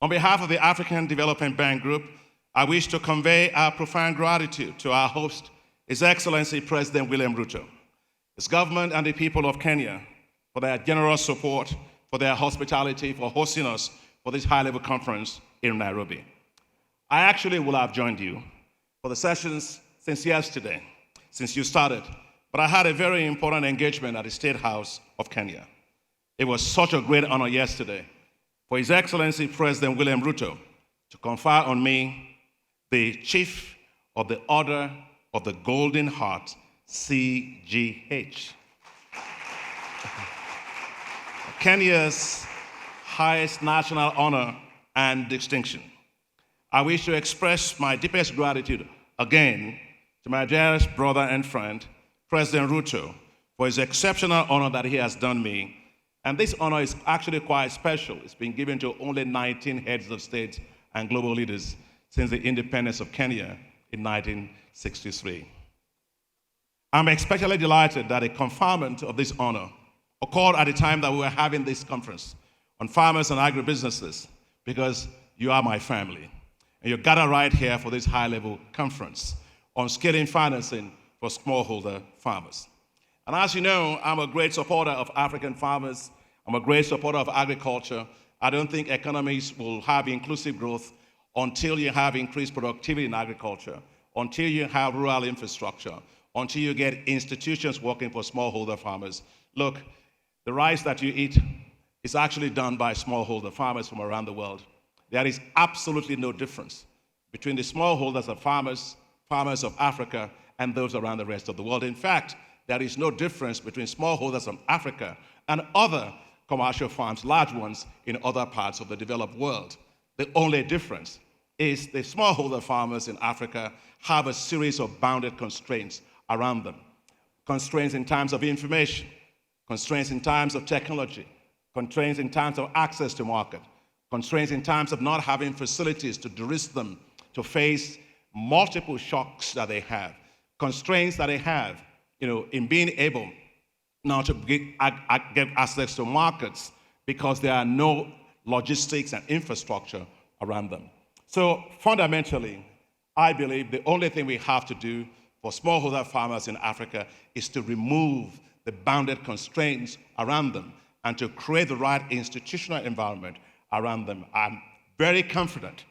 On behalf of the African Development Bank Group, I wish to convey our profound gratitude to our host, His Excellency President William Ruto, his government and the people of Kenya for their generous support, for their hospitality, for hosting us for this high-level conference in Nairobi. I actually will have joined you for the sessions since yesterday, since you started, but I had a very important engagement at the State House of Kenya. It was such a great honor yesterday for His Excellency President William Ruto to confer on me the Chief of the Order of the Golden Heart, CGH. Kenya's highest national honor and distinction. I wish to express my deepest gratitude again to my dearest brother and friend, President Ruto, for his exceptional honor that he has done me. And this honor is actually quite special. It's been given to only 19 heads of state and global leaders since the independence of Kenya in 1963. I'm especially delighted that a conferment of this honor occurred at the time that we were having this conference on farmers and agribusinesses, because you are my family. And you gather right here for this high-level conference on scaling financing for smallholder farmers. And as you know, I'm a great supporter of African farmers. I'm a great supporter of agriculture. I don't think economies will have inclusive growth until you have increased productivity in agriculture, until you have rural infrastructure, until you get institutions working for smallholder farmers. Look, the rice that you eat is actually done by smallholder farmers from around the world. There is absolutely no difference between the smallholders of farmers of Africa, and those around the rest of the world. In fact, there is no difference between smallholders from Africa and other commercial farms, large ones in other parts of the developed world. The only difference is the smallholder farmers in Africa have a series of bounded constraints around them. Constraints in terms of information, constraints in terms of technology, constraints in terms of access to market, constraints in terms of not having facilities to de-risk them to face multiple shocks that they have, constraints that they have, in being able now to get access to markets because there are no logistics and infrastructure around them. So fundamentally, I believe the only thing we have to do for smallholder farmers in Africa is to remove the bounded constraints around them and to create the right institutional environment around them. I'm very confident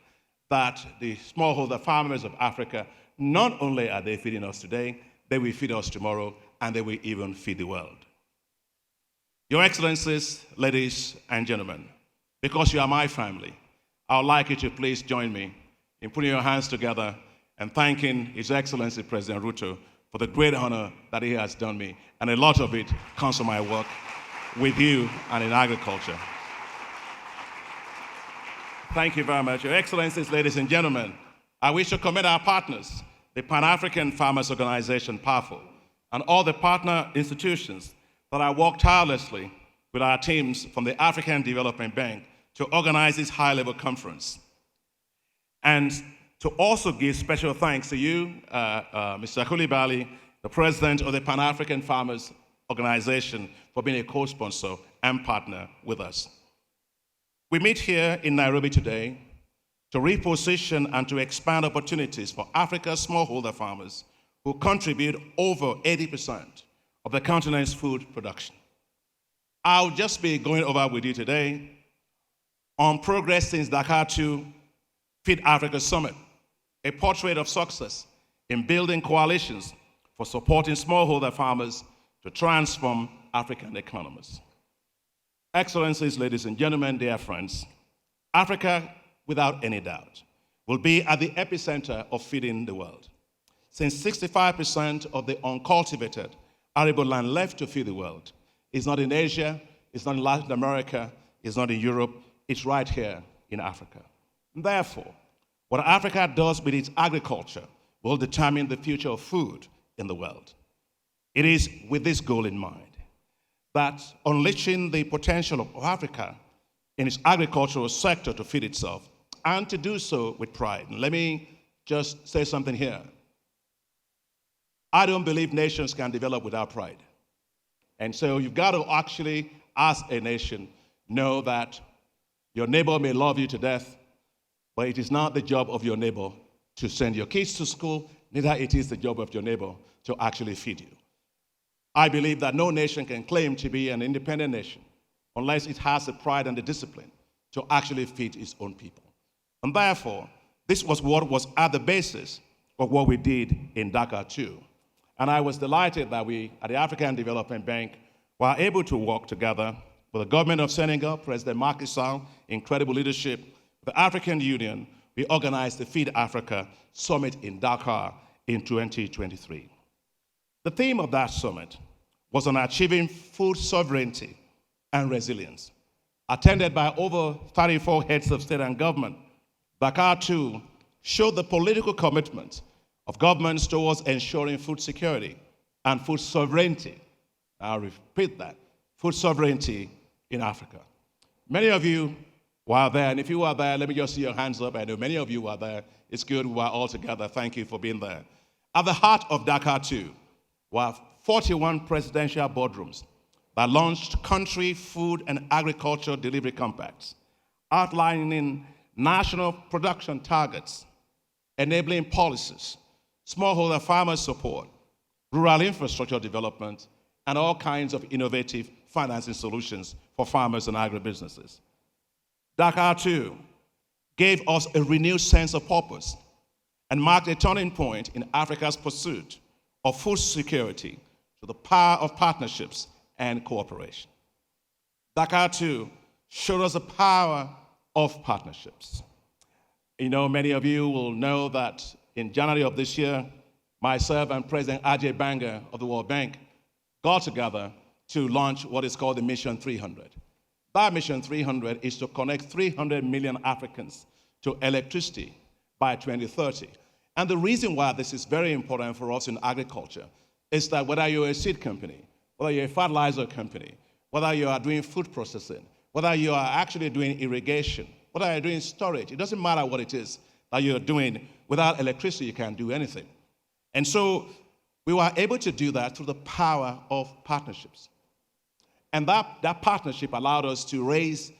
that the smallholder farmers of Africa, not only are they feeding us today, they will feed us tomorrow, and they will even feed the world. Your Excellencies, ladies and gentlemen, because you are my family, I would like you to please join me in putting your hands together and thanking His Excellency President Ruto for the great honor that he has done me. And a lot of it comes from my work with you and in agriculture. Thank you very much. Your Excellencies, ladies and gentlemen, I wish to commend our partners, the Pan-African Farmers Organization, PAFO, and all the partner institutions that have worked tirelessly with our teams from the African Development Bank to organize this high-level conference. And to also give special thanks to you, Mr. Koulibaly, the president of the Pan-African Farmers Organization, for being a co-sponsor and partner with us. We meet here in Nairobi today to reposition and to expand opportunities for Africa's smallholder farmers who contribute over 80% of the continent's food production. I'll just be going over with you today on progress since Dakar 2 Feed Africa Summit, a portrait of success in building coalitions for supporting smallholder farmers to transform African economies. Excellencies, ladies and gentlemen, dear friends, Africa, without any doubt, will be at the epicenter of feeding the world. Since 65% of the uncultivated arable land left to feed the world is not in Asia, it's not in Latin America, it's not in Europe, it's right here in Africa. Therefore, what Africa does with its agriculture will determine the future of food in the world. It is with this goal in mind that unleashing the potential of Africa in its agricultural sector to feed itself, and to do so with pride. And let me just say something here. I don't believe nations can develop without pride. And so you've got to actually, as a nation, know that Your neighbor may love you to death, but it is not the job of your neighbor to send your kids to school, neither it is the job of your neighbor to actually feed you. I believe that no nation can claim to be an independent nation unless it has the pride and the discipline to actually feed its own people. And therefore, this was what was at the basis of what we did in Dakar too. And I was delighted that we, at the African Development Bank, were able to work together with the government of Senegal, President Macky Sall, incredible leadership, the African Union. We organized the Feed Africa Summit in Dakar in 2023. The theme of that summit was on achieving food sovereignty and resilience. Attended by over 34 heads of state and government, Dakar too showed the political commitment of governments towards ensuring food security and food sovereignty. I'll repeat that, food sovereignty in Africa. Many of you were there, and if you were there, let me just see your hands up. I know many of you were there. It's good we were all together. Thank you for being there. At the heart of Dakar too were 41 presidential boardrooms that launched country, food, and agriculture delivery compacts, outlining national production targets, enabling policies, smallholder farmer support, rural infrastructure development, and all kinds of innovative financing solutions for farmers and agribusinesses. Dakar too gave us a renewed sense of purpose and marked a turning point in Africa's pursuit of food security through the power of partnerships and cooperation. Dakar too showed us the power of partnerships. You know, many of you will know that in January of this year, myself and President Ajay Banga of the World Bank got together to launch what is called the Mission 300. That Mission 300 is to connect 300 million Africans to electricity by 2030. And the reason why this is very important for us in agriculture is that whether you're a seed company, whether you're a fertilizer company, whether you are doing food processing, whether you are actually doing irrigation, whether you're doing storage, it doesn't matter what it is that you're doing. Without electricity, you can't do anything. And so we were able to do that through the power of partnerships. And that partnership allowed us to raise,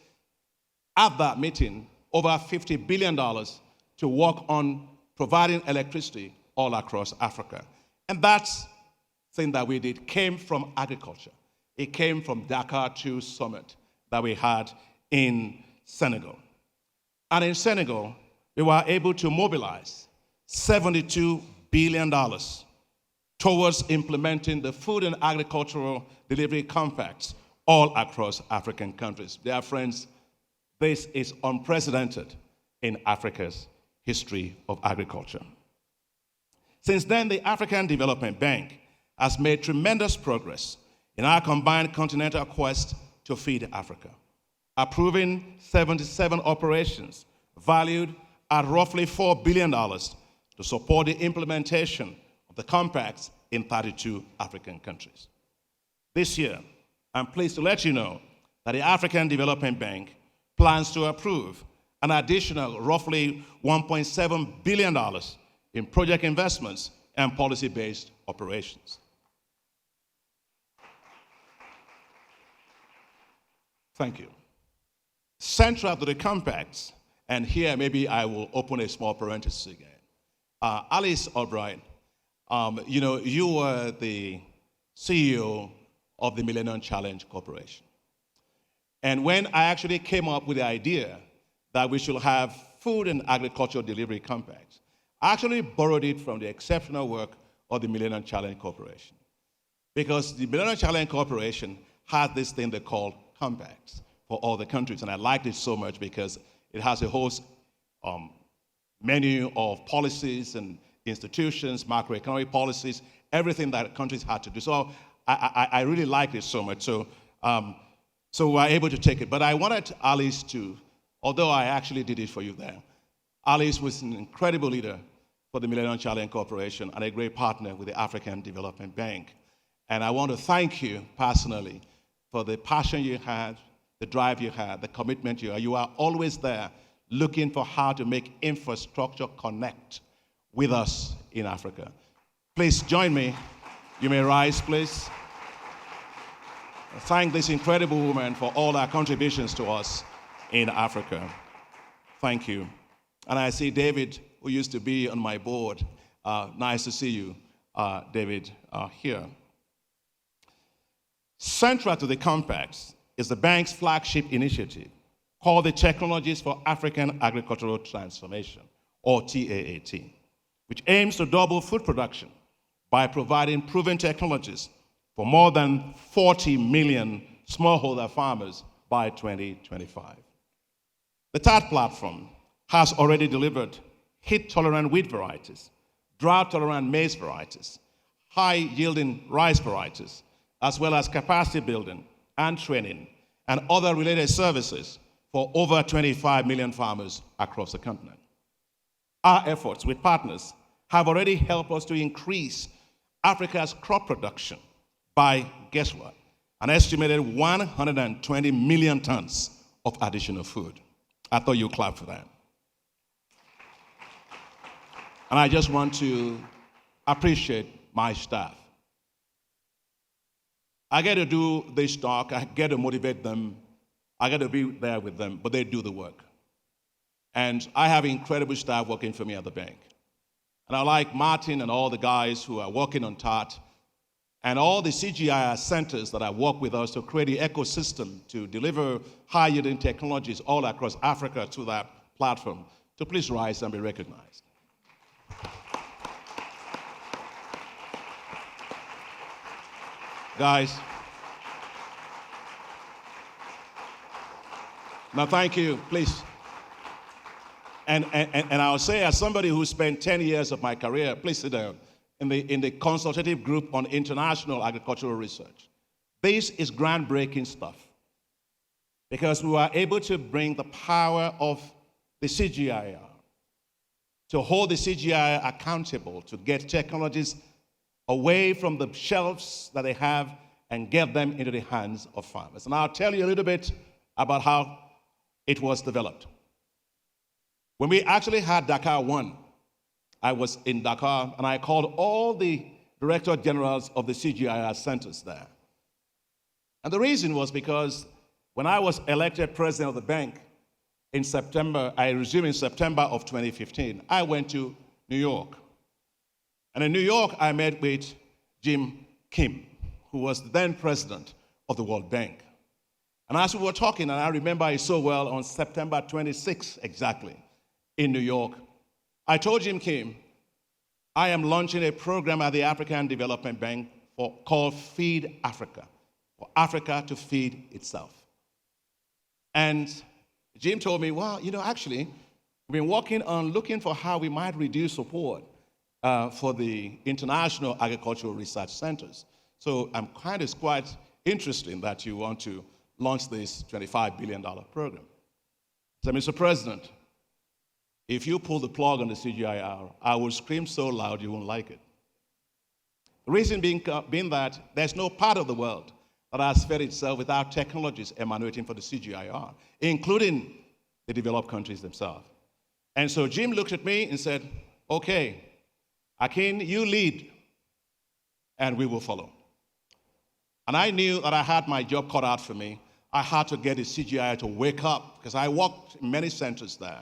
at that meeting, over $50 billion to work on providing electricity all across Africa. And that thing that we did came from agriculture. It came from Dakar 2 Summit that we had in Senegal. And in Senegal, we were able to mobilize $72 billion towards implementing the food and agricultural delivery compacts all across African countries. Dear friends, this is unprecedented in Africa's history of agriculture. Since then, the African Development Bank has made tremendous progress in our combined continental quest to feed Africa, approving 77 operations valued at roughly $4 billion to support the implementation of the compacts in 32 African countries. This year, I'm pleased to let you know that the African Development Bank plans to approve an additional roughly $1.7 billion in project investments and policy-based operations. Thank you. Central to the compacts, and here maybe I will open a small parenthesis again. Alice Albright, you were the CEO of the Millennium Challenge Corporation. And when I actually came up with the idea that we should have food and agricultural delivery compacts, I actually borrowed it from the exceptional work of the Millennium Challenge Corporation. Because the Millennium Challenge Corporation had this thing they call compacts for all the countries. And I liked it so much because it has a whole menu of policies and institutions, macroeconomic policies, everything that countries had to do. So I really liked it so much. So we were able to take it. But I wanted Alice to, although I actually did it for you there, Alice was an incredible leader for the Millennium Challenge Corporation and a great partner with the African Development Bank. And I want to thank you personally for the passion you had, the drive you had, the commitment you had. You are always there looking for how to make infrastructure connect with us in Africa. Please join me. You may rise, please. Thank this incredible woman for all her contributions to us in Africa. Thank you. And I see David, who used to be on my board. Nice to see you, David, here. Central to the compact is the bank's flagship initiative called the Technologies for African Agricultural Transformation, or TAAT, which aims to double food production by providing proven technologies for more than 40 million smallholder farmers by 2025. The TAAT platform has already delivered heat-tolerant wheat varieties, drought-tolerant maize varieties, high-yielding rice varieties, as well as capacity building and training and other related services for over 25 million farmers across the continent. Our efforts with partners have already helped us to increase Africa's crop production by, guess what, an estimated 120 million tons of additional food. I thought you'd clap for that. And I just want to appreciate my staff. I get to do this talk, I get to motivate them, I get to be there with them, but they do the work. And I have incredible staff working for me at the bank. And I like Martin and all the guys who are working on TAAT and all the CGIAR centers that have worked with us to create the ecosystem to deliver high-yielding technologies all across Africa to that platform. So please rise and be recognized. Guys, now thank you, please. And I'll say, as somebody who spent 10 years of my career, please sit down, in the consultative group on international agricultural research. This is groundbreaking stuff because we were able to bring the power of the CGIAR to hold the CGIAR accountable to get technologies away from the shelves that they have and get them into the hands of farmers. And I'll tell you a little bit about how it was developed. When we actually had Dakar 1, I was in Dakar and I called all the director generals of the CGIAR centers there. And the reason was because when I was elected president of the bank in September, I resumed in September of 2015, I went to New York. And in New York, I met with Jim Kim, who was the then president of the World Bank. And as we were talking, and I remember it so well, on September 26th exactly, in New York, I told Jim Kim, I am launching a program at the African Development Bank called Feed Africa, for Africa to feed itself. And Jim told me, well, actually, we've been working on looking for how we might reduce support for the international agricultural research centers. So I'm quite interested that you want to launch this $25 billion program. So, Mr. President, if you pull the plug on the CGIAR, I will scream so loud you won't like it. The reason being that there's no part of the world that has fed itself without technologies emanating from the CGIAR, including the developed countries themselves. And so Jim looked at me and said, okay, Akin, you lead, and we will follow. And I knew that I had my job cut out for me. I had to get the CGIAR to wake up, because I worked in many centers there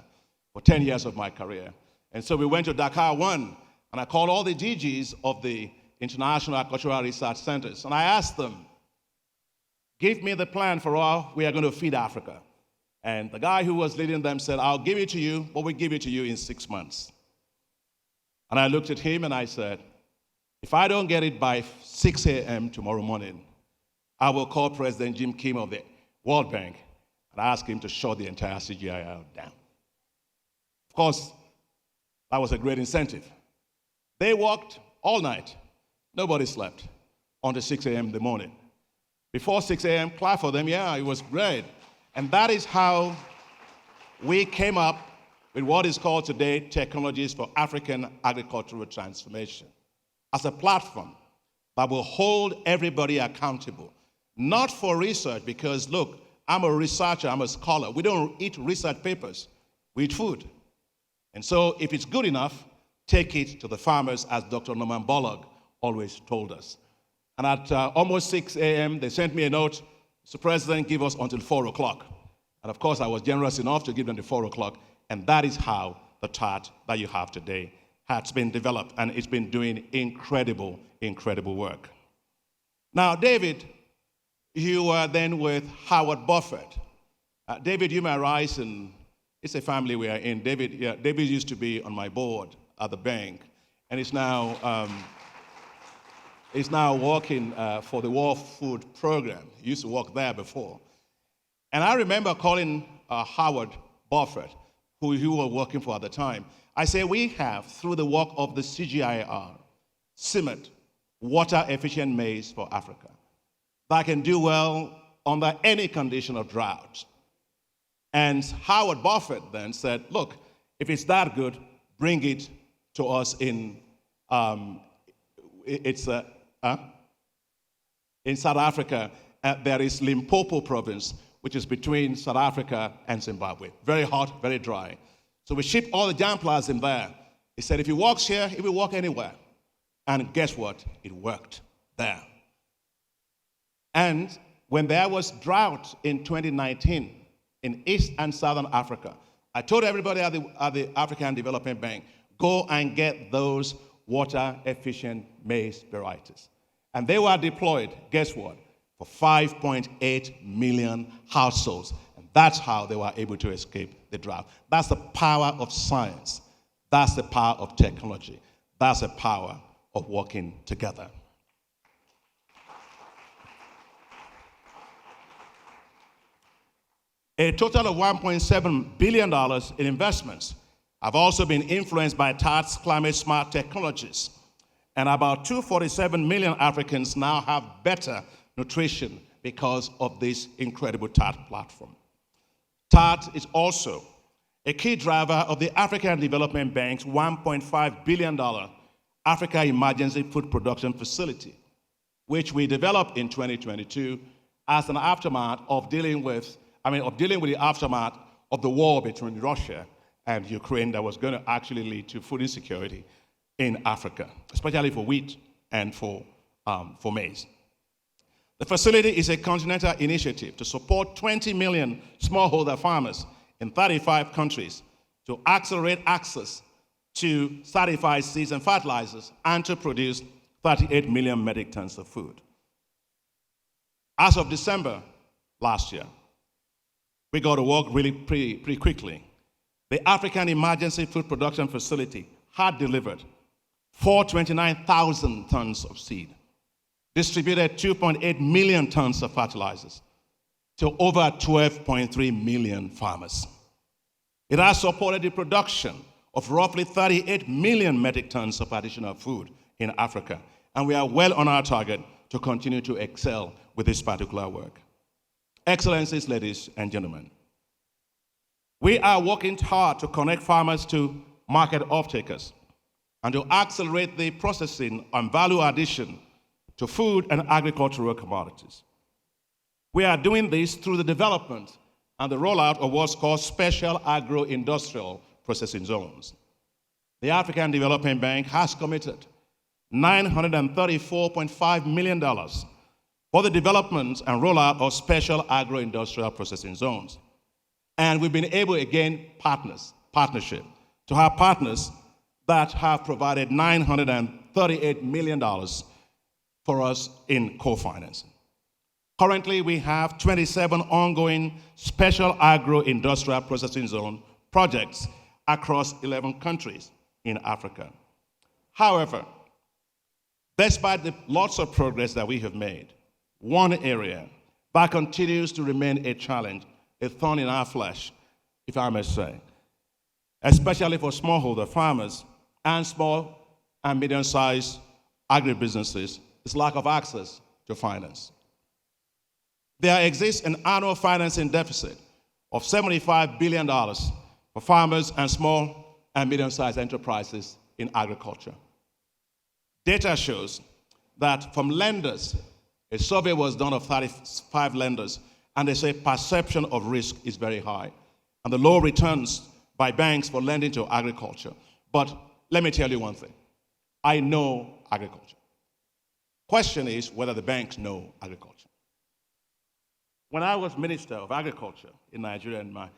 for 10 years of my career. And so we went to Dakar 1, and I called all the DGs of the International Agricultural Research Centers, and I asked them, give me the plan for how we are going to feed Africa. And the guy who was leading them said, I'll give it to you, but we'll give it to you in 6 months. And I looked at him and I said, if I don't get it by 6 a.m. tomorrow morning, I will call President Jim Kim of the World Bank and ask him to shut the entire CGIAR down. Of course, that was a great incentive. They worked all night. Nobody slept until 6 a.m. in the morning. Before 6 a.m., clap for them. Yeah, it was great. And that is how we came up with what is called today Technologies for African Agricultural Transformation, as a platform that will hold everybody accountable, not for research, because look, I'm a researcher, I'm a scholar. We don't eat research papers, we eat food. And so if it's good enough, take it to the farmers, as Dr. Norman Borlaug always told us. And at almost 6 a.m., they sent me a note, Mr. President, give us until 4 o'clock. And of course, I was generous enough to give them the 4 o'clock, and that is how the tart that you have today has been developed, and it's been doing incredible, incredible work. Now, David, you were then with Howard Buffett. David, you may rise, and it's a family we are in. David used to be on my board at the bank, and is now working for the World Food Program. He used to work there before. And I remember calling Howard Buffett, who you were working for at the time. I say, we have, through the work of the CGIAR, CIMMET, water-efficient maize for Africa, that can do well under any condition of drought. And Howard Buffett then said, look, if it's that good, bring it to us in South Africa. There is Limpopo province, which is between South Africa and Zimbabwe. Very hot, very dry. So we ship all the jam plasm there. He said, if it works here, it will work anywhere. And guess what? It worked there. And when there was drought in 2019 in East and Southern Africa, I told everybody at the African Development Bank, go and get those water-efficient maize varieties. And they were deployed, guess what? For 5.8 million households. And that's how they were able to escape the drought. That's the power of science. That's the power of technology. That's the power of working together. A total of $1.7 billion in investments have also been influenced by TART's climate-smart technologies. And about 247 million Africans now have better nutrition because of this incredible TART platform. TART is also a key driver of the African Development Bank's $1.5 billion Africa Emergency Food Production Facility, which we developed in 2022 as an aftermath of dealing with the aftermath of the war between Russia and Ukraine that was going to actually lead to food insecurity in Africa, especially for wheat and for maize. The facility is a continental initiative to support 20 million smallholder farmers in 35 countries to accelerate access to certified seeds and fertilizers and to produce 38 million metric tons of food. As of December last year, we got to work really pretty quickly. The African Emergency Food Production Facility had delivered 429,000 tons of seed, distributed 2.8 million tons of fertilizers to over 12.3 million farmers. It has supported the production of roughly 38 million metric tons of additional food in Africa, and we are well on our target to continue to excel with this particular work. Excellencies, ladies and gentlemen, we are working hard to connect farmers to market off-takers and to accelerate the processing and value addition to food and agricultural commodities. We are doing this through the development and the rollout of what's called special agro-industrial processing zones. The African Development Bank has committed $934.5 million for the development and rollout of special agro-industrial processing zones. And we've been able, again, partnership, to have partners that have provided $938 million for us in co-financing. Currently, we have 27 ongoing special agro-industrial processing zone projects across 11 countries in Africa. However, despite the lots of progress that we have made, one area that continues to remain a challenge, a thorn in our flesh, if I may say, especially for smallholder farmers and small and medium-sized agribusinesses, is lack of access to finance. There exists an annual financing deficit of $75 billion for farmers and small and medium-sized enterprises in agriculture. Data shows that from lenders, a survey was done of 35 lenders, and they say perception of risk is very high, and the low returns by banks for lending to agriculture. But let me tell you one thing. I know agriculture. Question is whether the banks know agriculture. When I was Minister of Agriculture in Nigeria, and my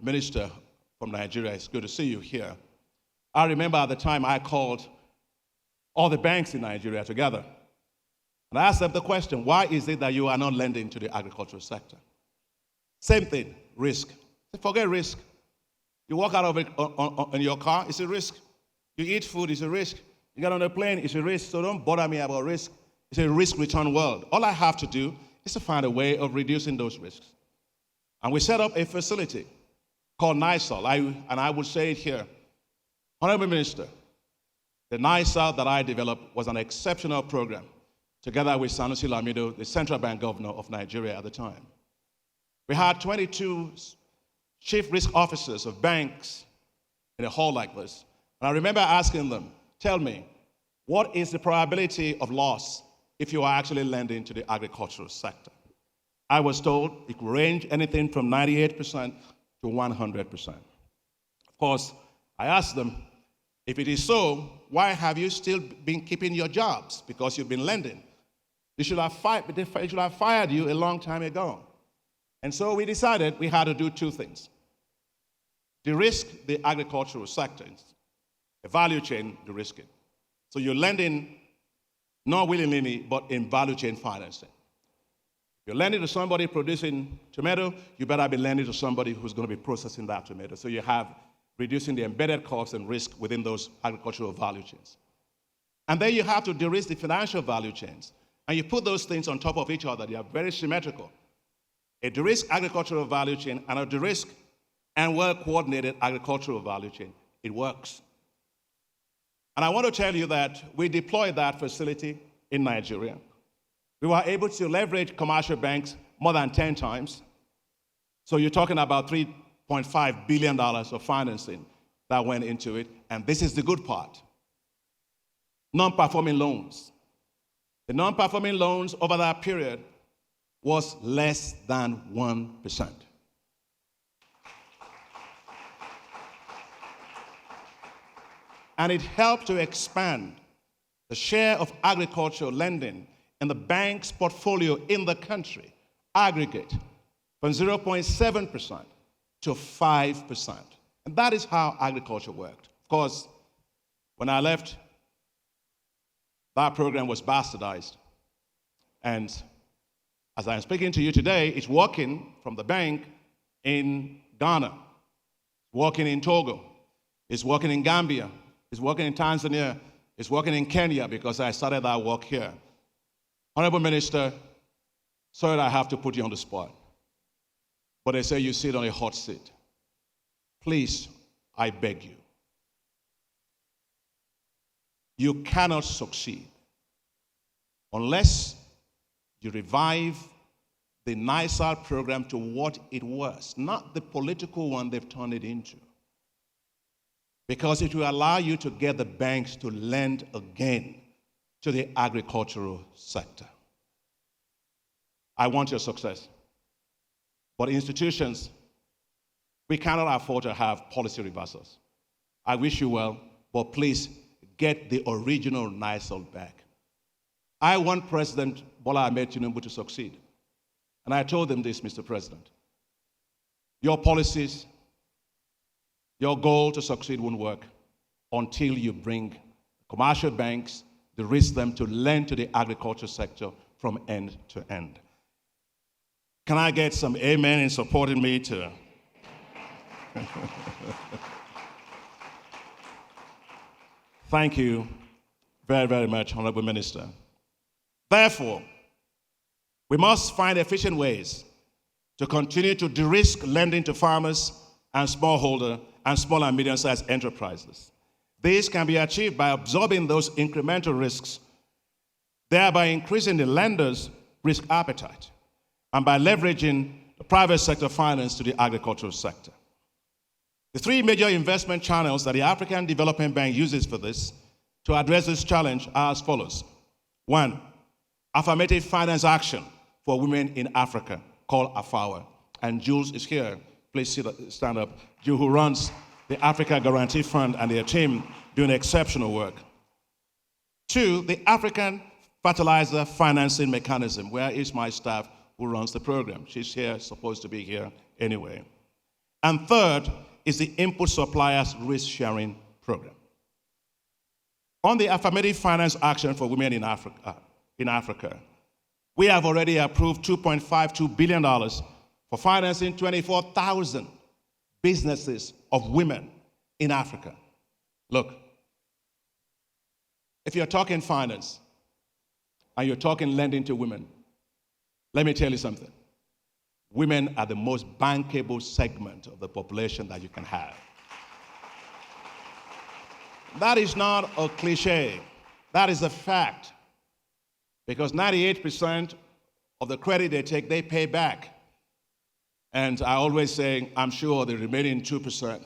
minister from Nigeria, it's good to see you here. I remember at the time I called all the banks in Nigeria together. And I asked them the question, why is it that you are not lending to the agricultural sector? Same thing, risk. Forget risk. You walk out of it in your car, it's a risk. You eat food, it's a risk. You get on a plane, it's a risk. So don't bother me about risk. It's a risk-return world. All I have to do is to find a way of reducing those risks. And we set up a facility called NISAL. And I would say it here. Honorable Minister, the NISAL that I developed was an exceptional program, together with Sanusi Lamido, the central bank governor of Nigeria at the time. We had 22 chief risk officers of banks in a hall like this. And I remember asking them, tell me, what is the probability of loss if you are actually lending to the agricultural sector? I was told it could range anything from 98% to 100%. Of course, I asked them, if it is so, why have you still been keeping your jobs? Because you've been lending. They should have fired you a long time ago. And so we decided we had to do two things. De-risk the agricultural sector. A value chain, de-risk it. So you're lending not willy-nilly, but in value chain financing. If you're lending to somebody producing tomato, you better be lending to somebody who's going to be processing that tomato. So you have reducing the embedded costs and risk within those agricultural value chains. And then you have to de-risk the financial value chains. And you put those things on top of each other. They are very symmetrical. A de-risk agricultural value chain and a de-risk and well-coordinated agricultural value chain. It works. And I want to tell you that we deployed that facility in Nigeria. We were able to leverage commercial banks more than 10 times. So you're talking about $3.5 billion of financing that went into it. And this is the good part. Non-performing loans. The non-performing loans over that period was less than 1%. And it helped to expand the share of agricultural lending in the bank's portfolio in the country, aggregate, from 0.7% to 5%. And that is how agriculture worked. Of course, when I left, that program was bastardized. And as I'm speaking to you today, it's working from the bank in Ghana, working in Togo, it's working in Gambia, it's working in Tanzania, it's working in Kenya because I started that work here. Honorable Minister, sorry that I have to put you on the spot, but they say you sit on a hot seat. Please, I beg you. You cannot succeed unless you revive the NISAL program to what it was, not the political one they've turned it into. Because it will allow you to get the banks to lend again to the agricultural sector. I want your success. But institutions, we cannot afford to have policy reversals. I wish you well, but please get the original NISAL back. I want President Bola Ahmed Tinubu to succeed. And I told them this, Mr. President. Your policies, your goal to succeed won't work until you bring commercial banks, de-risk them to lend to the agriculture sector from end to end. Can I get some amen in supporting me to? Thank you very, very much, Honorable Minister. Therefore, we must find efficient ways to continue to de-risk lending to farmers and smallholder and small and medium-sized enterprises. This can be achieved by absorbing those incremental risks, thereby increasing the lender's risk appetite, and by leveraging the private sector finance to the agricultural sector. The three major investment channels that the African Development Bank uses for this to address this challenge are as follows. One, affirmative finance action for women in Africa, called AFAWA. And Jules is here. Please stand up. Jules, who runs the Africa Guarantee Fund, and their team doing exceptional work. Two, the African Fertilizer Financing Mechanism. Where is my staff who runs the program. She's here, supposed to be here anyway. And third is the Input Suppliers Risk Sharing Program. On the affirmative finance action for women in Africa, we have already approved $2.52 billion for financing 24,000 businesses of women in Africa. Look, if you're talking finance and you're talking lending to women, let me tell you something. Women are the most bankable segment of the population that you can have. That is not a cliche. That is a fact. Because 98% of the credit they take, they pay back. And I always say, I'm sure the remaining 2%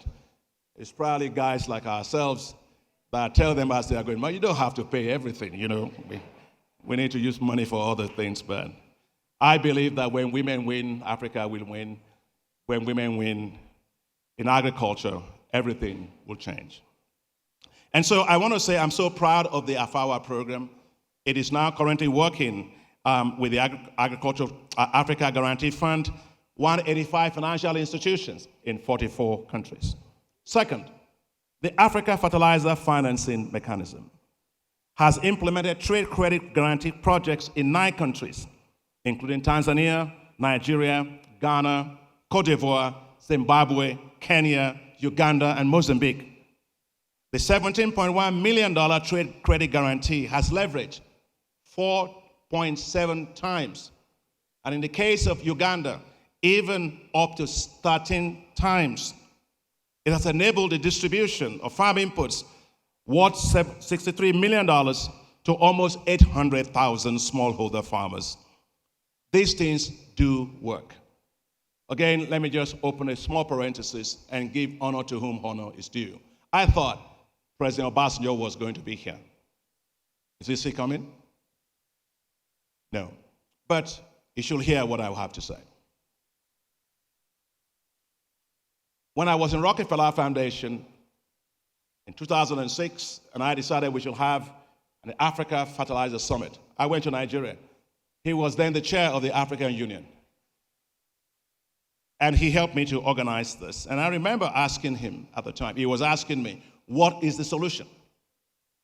is probably guys like ourselves that tell them as they are going, well, you don't have to pay everything, you know. We need to use money for other things, but I believe that when women win, Africa will win. When women win in agriculture, everything will change. And so I want to say I'm so proud of the AFAWA program. It is now currently working with the Agricultural Africa Guarantee Fund, 185 financial institutions in 44 countries. Second, the Africa Fertilizer Financing Mechanism has implemented trade credit guarantee projects in 9 countries, including Tanzania, Nigeria, Ghana, Cote d'Ivoire, Zimbabwe, Kenya, Uganda, and Mozambique. The $17.1 million trade credit guarantee has leveraged 4.7 times. And in the case of Uganda, even up to 13 times. It has enabled the distribution of farm inputs worth $63 million to almost 800,000 smallholder farmers. These things do work. Again, let me just open a small parenthesis and give honor to whom honor is due. I thought President Obasanjo was going to be here. Is he coming? No. But you should hear what I have to say. When I was in Rockefeller Foundation in 2006, and I decided we should have an Africa Fertilizer Summit, I went to Nigeria. He was then the chair of the African Union. And he helped me to organize this. And I remember asking him at the time, he was asking me, what is the solution?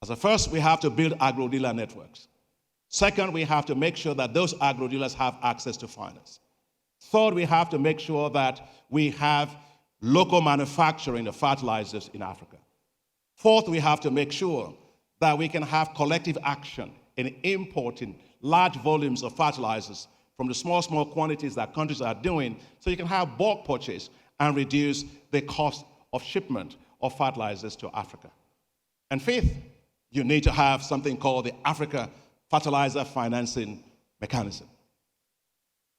I said, first, we have to build agro-dealer networks. Second, we have to make sure that those agro-dealers have access to finance. Third, we have to make sure that we have local manufacturing of fertilizers in Africa. Fourth, we have to make sure that we can have collective action in importing large volumes of fertilizers from the small quantities that countries are doing, so you can have bulk purchase and reduce the cost of shipment of fertilizers to Africa. And fifth, you need to have something called the Africa Fertilizer Financing Mechanism.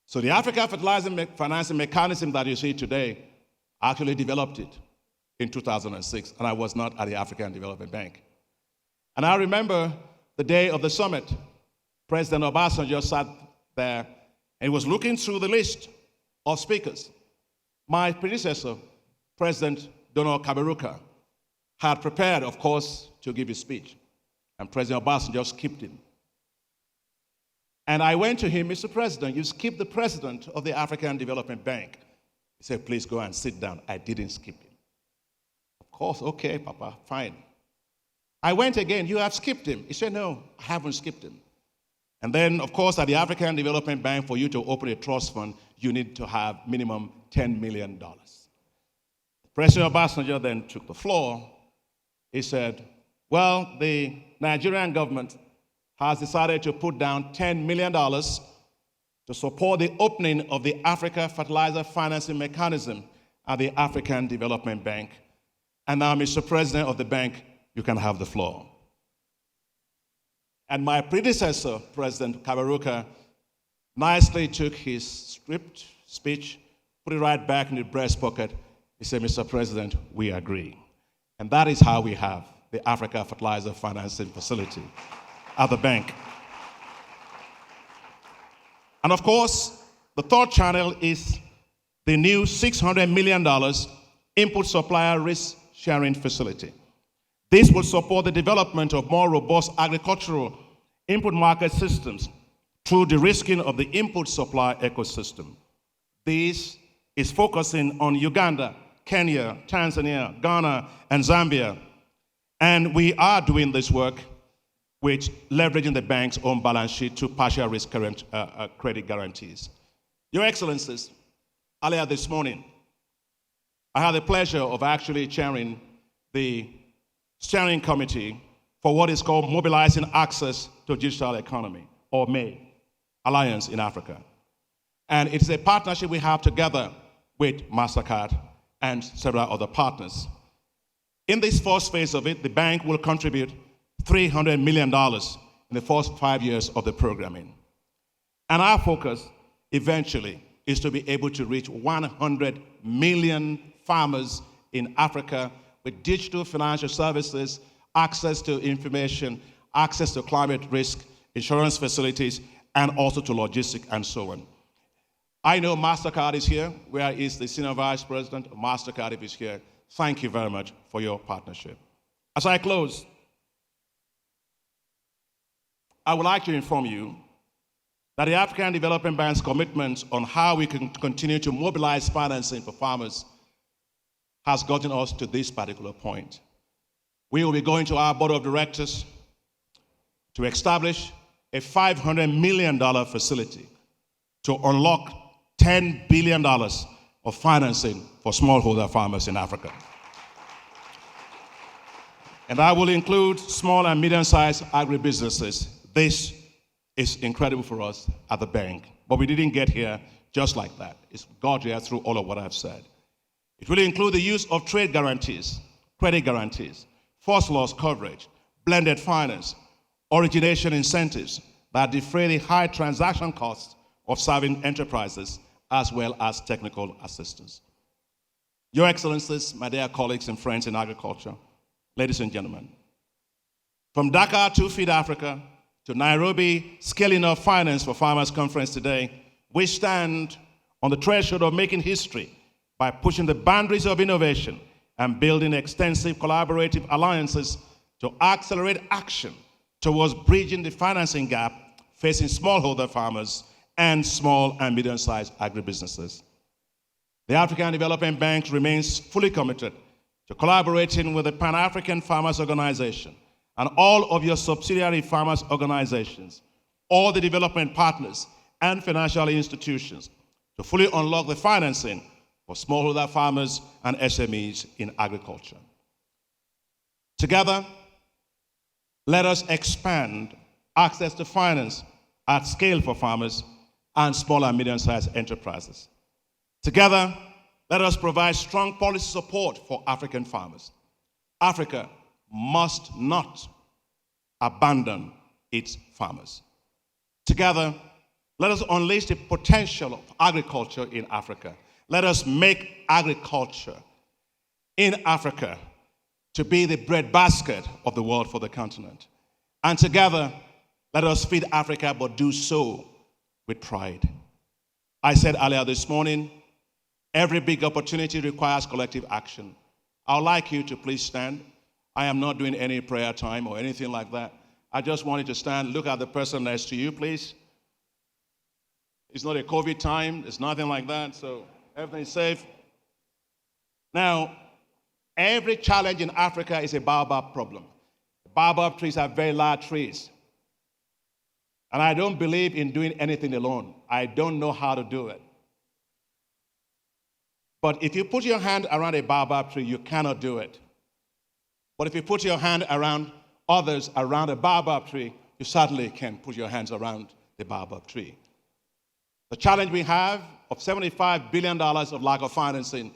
So the Africa Fertilizer Financing Mechanism that you see today, I actually developed it in 2006, and I was not at the African Development Bank. And I remember the day of the summit, President Obasanjo sat there and he was looking through the list of speakers. My predecessor, President Donald Kaberuka, had prepared, of course, to give his speech. And President Obasanjo skipped him. And I went to him, Mr. President, you skipped the president of the African Development Bank. He said, please go and sit down. I didn't skip him. Of course, okay, Papa, fine. I went again, you have skipped him. He said, no, I haven't skipped him. And then, of course, at the African Development Bank, for you to open a trust fund, you need to have minimum $10 million. President Obasanjo then took the floor. He said, well, the Nigerian government has decided to put down $10 million to support the opening of the Africa Fertilizer Financing Mechanism at the African Development Bank. And now, Mr. President of the bank, you can have the floor. And my predecessor, President Kaberuka, nicely took his script, speech, put it right back in the breast pocket. He said, Mr. President, we agree. And that is how we have the Africa Fertilizer Financing Facility at the bank. And of course, the third channel is the new $600 million Input Supplier Risk Sharing Facility. This will support the development of more robust agricultural input market systems, through de-risking of the input supply ecosystem. This is focusing on Uganda, Kenya, Tanzania, Ghana, and Zambia. And we are doing this work with leveraging the bank's own balance sheet to partial risk credit guarantees. Your Excellencies, earlier this morning, I had the pleasure of actually chairing the steering committee for what is called Mobilizing Access to Digital Economy, or MAE, Alliance in Africa. And it is a partnership we have together with MasterCard and several other partners. In this first phase of it, the bank will contribute $300 million in the first 5 years of the programming. And our focus eventually is to be able to reach 100 million farmers in Africa with digital financial services, access to information, access to climate risk, insurance facilities, and also to logistics and so on. I know MasterCard is here. Where is the Senior Vice President of MasterCard if he's here? Thank you very much for your partnership. As I close, I would like to inform you that the African Development Bank's commitment on how we can continue to mobilize financing for farmers has gotten us to this particular point. We will be going to our board of directors to establish a $500 million facility to unlock $10 billion of financing for smallholder farmers in Africa. And that will include small and medium-sized agribusinesses. This is incredible for us at the bank, but we didn't get here just like that. It's got here through all of what I've said. It will include the use of trade guarantees, credit guarantees, first loss coverage, blended finance, origination incentives that defray the high transaction costs of serving enterprises, as well as technical assistance. Your Excellencies, my dear colleagues and friends in agriculture, ladies and gentlemen, from Dakar to Feed Africa to Nairobi Scaling Up Finance for Farmers Conference today, we stand on the threshold of making history by pushing the boundaries of innovation and building extensive collaborative alliances to accelerate action towards bridging the financing gap facing smallholder farmers and small and medium-sized agribusinesses. The African Development Bank remains fully committed to collaborating with the Pan-African Farmers Organization and all of your subsidiary farmers organizations, all the development partners and financial institutions to fully unlock the financing for smallholder farmers and SMEs in agriculture. Together, let us expand access to finance at scale for farmers and small and medium-sized enterprises. Together, let us provide strong policy support for African farmers. Africa must not abandon its farmers. Together, let us unleash the potential of agriculture in Africa. Let us make agriculture in Africa to be the breadbasket of the world for the continent. And together, let us feed Africa, but do so with pride. I said earlier this morning, every big opportunity requires collective action. I would like you to please stand. I am not doing any prayer time or anything like that. I just want you to stand. Look at the person next to you, please. It's not a COVID time. It's nothing like that, so everything is safe. Now, every challenge in Africa is a baobab problem. Baobab trees are very large trees. And I don't believe in doing anything alone. I don't know how to do it. But if you put your hand around a baobab tree, you cannot do it. But if you put your hand around others around a baobab tree, you certainly can put your hands around the baobab tree. The challenge we have of $75 billion of lack of financing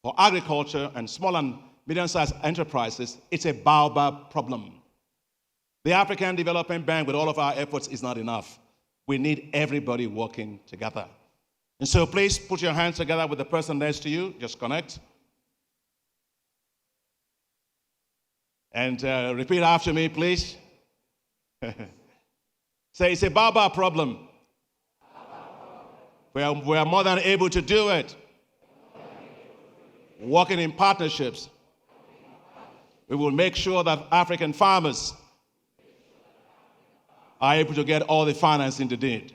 for agriculture and small and medium-sized enterprises, it's a baobab problem. The African Development Bank, with all of our efforts, is not enough. We need everybody working together. And so please put your hands together with the person next to you. Just connect. And repeat after me, please. Say, it's a baobab problem. We are more than able to do it. Working in partnerships, we will make sure that African farmers are able to get all the financing they need.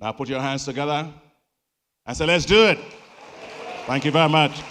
Now put your hands together and say, let's do it. Thank you very much.